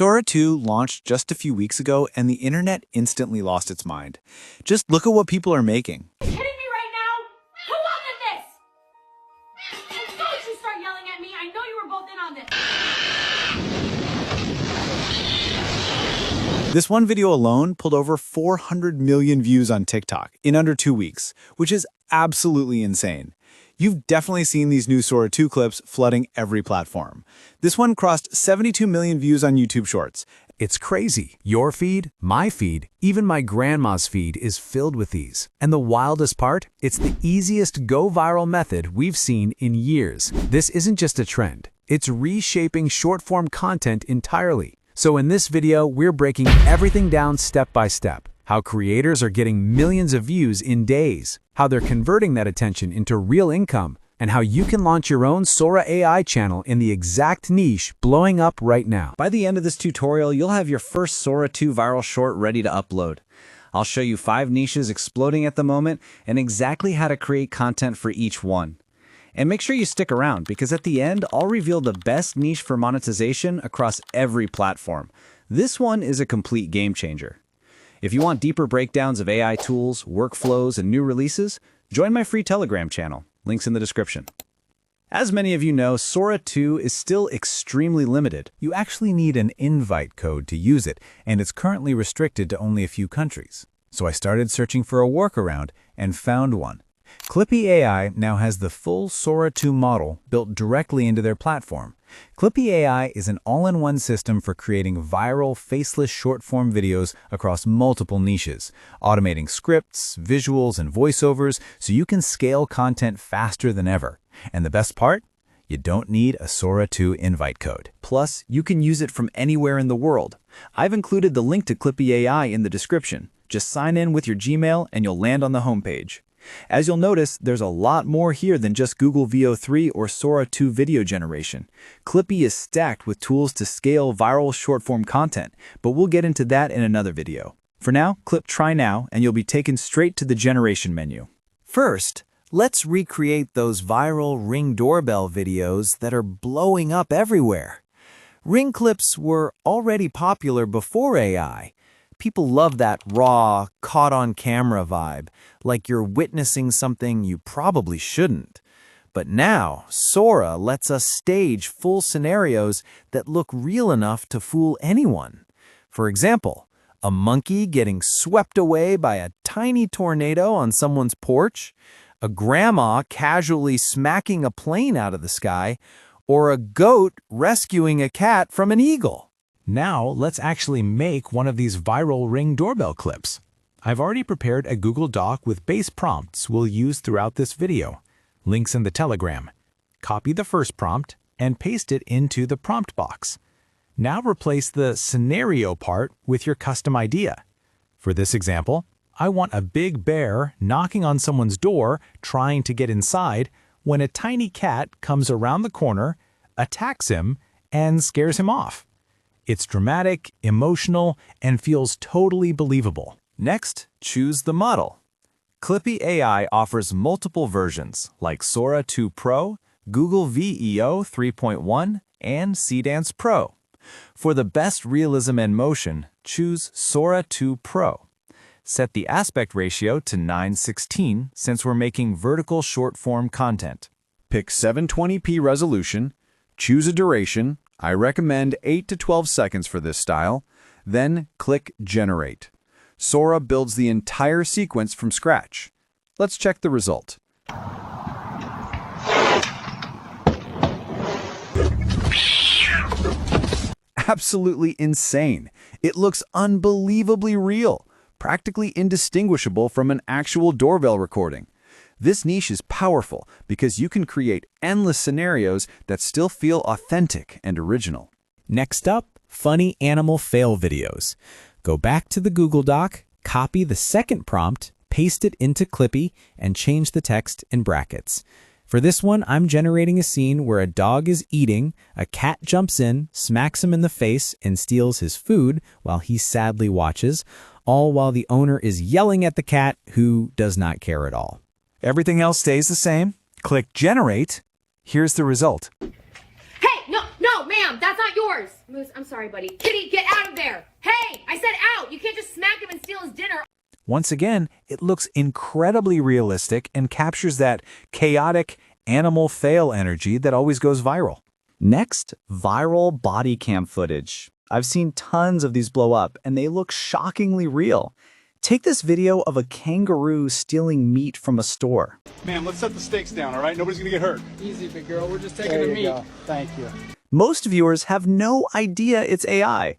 Sora 2 launched just a few weeks ago, and the internet instantly lost its mind. Just look at what people are making. Are you kidding me right now? Who wanted this? And don't you start yelling at me. I know you were both in on this. This one video alone pulled over 400 million views on TikTok in under 2 weeks, which is absolutely insane. You've definitely seen these new Sora 2 clips flooding every platform. This one crossed 72 million views on YouTube Shorts. It's crazy. Your feed, my feed, even my grandma's feed is filled with these. And the wildest part? It's the easiest go viral method we've seen in years. This isn't just a trend. It's reshaping short-form content entirely. So in this video, we're breaking everything down step by step. How creators are getting millions of views in days, how they're converting that attention into real income, and how you can launch your own Sora AI channel in the exact niche blowing up right now. By the end of this tutorial, you'll have your first Sora 2 viral short ready to upload. I'll show you 5 niches exploding at the moment and exactly how to create content for each one. And make sure you stick around because at the end, I'll reveal the best niche for monetization across every platform. This one is a complete game changer. If you want deeper breakdowns of AI tools, workflows, and new releases, join my free Telegram channel. Links in the description. As many of you know, Sora 2 is still extremely limited. You actually need an invite code to use it, and it's currently restricted to only a few countries. So I started searching for a workaround and found one. Clippie AI now has the full Sora 2 model built directly into their platform. Clippie AI is an all-in-one system for creating viral, faceless short-form videos across multiple niches, automating scripts, visuals, and voiceovers so you can scale content faster than ever. And the best part? You don't need a Sora 2 invite code. Plus, you can use it from anywhere in the world. I've included the link to Clippie AI in the description. Just sign in with your Gmail and you'll land on the homepage. As you'll notice, there's a lot more here than just Google VO3 or Sora 2 video generation. Clippie is stacked with tools to scale viral short-form content, but we'll get into that in another video. For now, click Try Now, and you'll be taken straight to the generation menu. First, let's recreate those viral Ring doorbell videos that are blowing up everywhere. Ring clips were already popular before AI. People love that raw, caught-on-camera vibe, like you're witnessing something you probably shouldn't. But now, Sora lets us stage full scenarios that look real enough to fool anyone. For example, a monkey getting swept away by a tiny tornado on someone's porch, a grandma casually smacking a plane out of the sky, or a goat rescuing a cat from an eagle. Now, let's actually make one of these viral Ring doorbell clips. I've already prepared a Google Doc with base prompts we'll use throughout this video. Links in the Telegram. Copy the first prompt and paste it into the prompt box. Now replace the scenario part with your custom idea. For this example, I want a big bear knocking on someone's door trying to get inside when a tiny cat comes around the corner, attacks him, and scares him off. It's dramatic, emotional, and feels totally believable. Next, choose the model. Clippie AI offers multiple versions like Sora 2 Pro, Google VEO 3.1, and Cdance Pro. For the best realism and motion, choose Sora 2 Pro. Set the aspect ratio to 9:16 since we're making vertical short-form content. Pick 720p resolution, choose a duration. I recommend 8 to 12 seconds for this style, then click Generate. Sora builds the entire sequence from scratch. Let's check the result. Absolutely insane. It looks unbelievably real, practically indistinguishable from an actual doorbell recording. This niche is powerful because you can create endless scenarios that still feel authentic and original. Next up, funny animal fail videos. Go back to the Google Doc, copy the second prompt, paste it into Clippie, and change the text in brackets. For this one, I'm generating a scene where a dog is eating, a cat jumps in, smacks him in the face, and steals his food while he sadly watches, all while the owner is yelling at the cat who does not care at all. Everything else stays the same. Click Generate. Here's the result. Hey, no, ma'am, that's not yours. Moose, I'm sorry, buddy. Kitty, get out of there. Hey, I said out. You can't just smack him and steal his dinner. Once again, it looks incredibly realistic and captures that chaotic animal fail energy that always goes viral. Next, viral body cam footage. I've seen tons of these blow up, and they look shockingly real. Take this video of a kangaroo stealing meat from a store. Ma'am, let's set the stakes down, all right? Nobody's gonna get hurt. Easy, big girl. We're just taking the meat. Go. Thank you. Most viewers have no idea it's AI.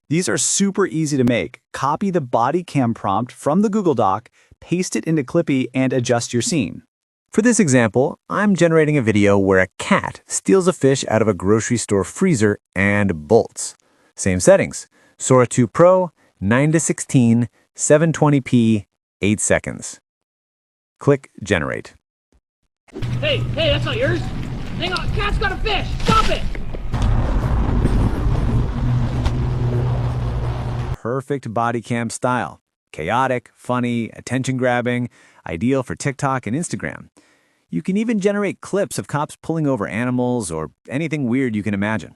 These are super easy to make. Copy the body cam prompt from the Google Doc, paste it into Clippie, and adjust your scene. For this example, I'm generating a video where a cat steals a fish out of a grocery store freezer and bolts. Same settings. Sora 2 Pro, 9:16, 720p, 8 seconds. Click Generate. Hey, that's not yours. Hang on, cat's got a fish. Stop it. Perfect body cam style. Chaotic, funny, attention-grabbing, ideal for TikTok and Instagram. You can even generate clips of cops pulling over animals or anything weird you can imagine.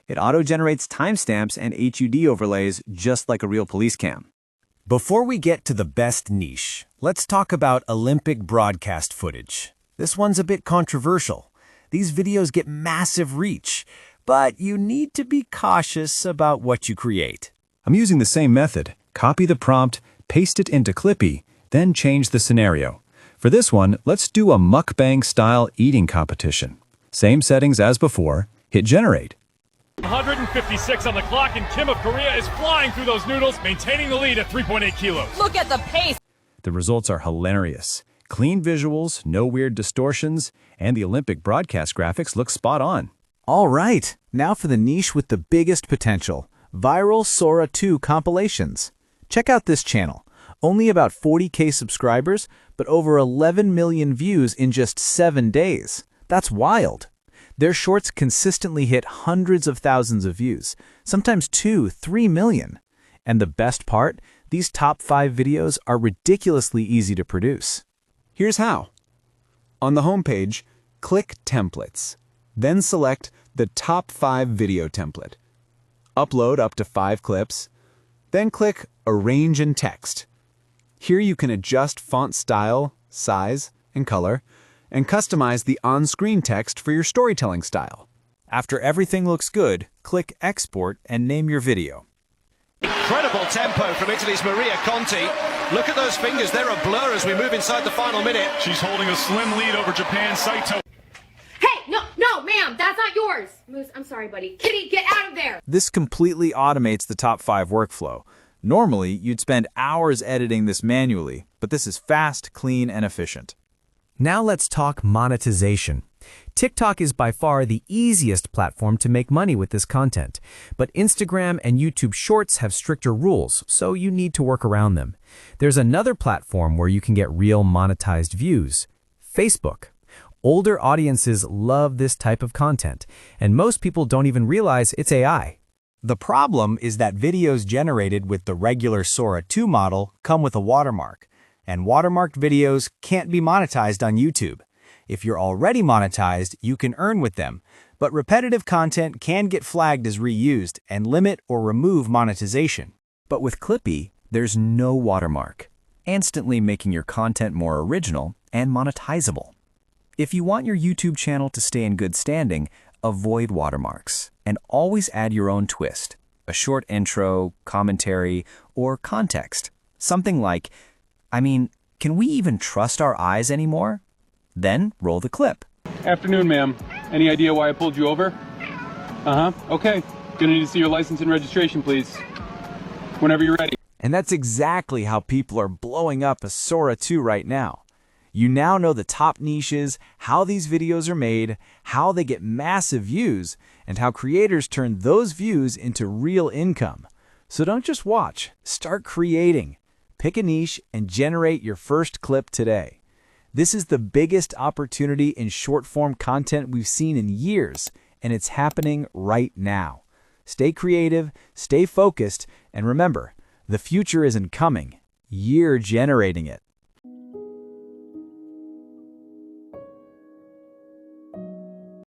It auto-generates timestamps and HUD overlays just like a real police cam. Before we get to the best niche, let's talk about Olympic broadcast footage. This one's a bit controversial. These videos get massive reach, but you need to be cautious about what you create. I'm using the same method. Copy the prompt, paste it into Clippie, then change the scenario. For this one, let's do a mukbang-style eating competition. Same settings as before, hit Generate. 156 on the clock, and Kim of Korea is flying through those noodles, maintaining the lead at 3.8 kilos. Look at the pace. The results are hilarious. Clean visuals, no weird distortions, and the Olympic broadcast graphics look spot on. All right, now for the niche with the biggest potential. Viral Sora 2 compilations. Check out this channel. Only about 40K subscribers, but over 11 million views in just 7 days. That's wild. Their shorts consistently hit hundreds of thousands of views, sometimes 2-3 million. And the best part, these top 5 videos are ridiculously easy to produce. Here's how. On the homepage, click Templates. Then select the top 5 video template. Upload up to 5 clips. Then click Arrange in Text. Here you can adjust font style, size, and color, and customize the on-screen text for your storytelling style. After everything looks good, click Export and name your video. Incredible tempo from Italy's Maria Conti. Look at those fingers, they're a blur as we move inside the final minute. She's holding a slim lead over Japan's Saito. Hey, no, ma'am, that's not yours. Moose, I'm sorry, buddy. Kitty, get out of there. This completely automates the top 5 workflow. Normally, you'd spend hours editing this manually, but this is fast, clean, and efficient. Now let's talk monetization. TikTok is by far the easiest platform to make money with this content, but Instagram and YouTube Shorts have stricter rules, so you need to work around them. There's another platform where you can get real monetized views, Facebook. Older audiences love this type of content, and most people don't even realize it's AI. The problem is that videos generated with the regular Sora 2 model come with a watermark, and watermarked videos can't be monetized on YouTube. If you're already monetized, you can earn with them, but repetitive content can get flagged as reused and limit or remove monetization. But with Clippie, there's no watermark, instantly making your content more original and monetizable. If you want your YouTube channel to stay in good standing, avoid watermarks and always add your own twist, a short intro, commentary, or context. Something like, can we even trust our eyes anymore? Then roll the clip. Afternoon, ma'am. Any idea why I pulled you over? Okay. Gonna need to see your license and registration, please. Whenever you're ready. And that's exactly how people are blowing up a Sora 2 right now. You now know the top niches, how these videos are made, how they get massive views, and how creators turn those views into real income. So don't just watch, start creating. Pick a niche and generate your first clip today. This is the biggest opportunity in short-form content we've seen in years, and it's happening right now. Stay creative, stay focused, and remember, the future isn't coming. You're generating it.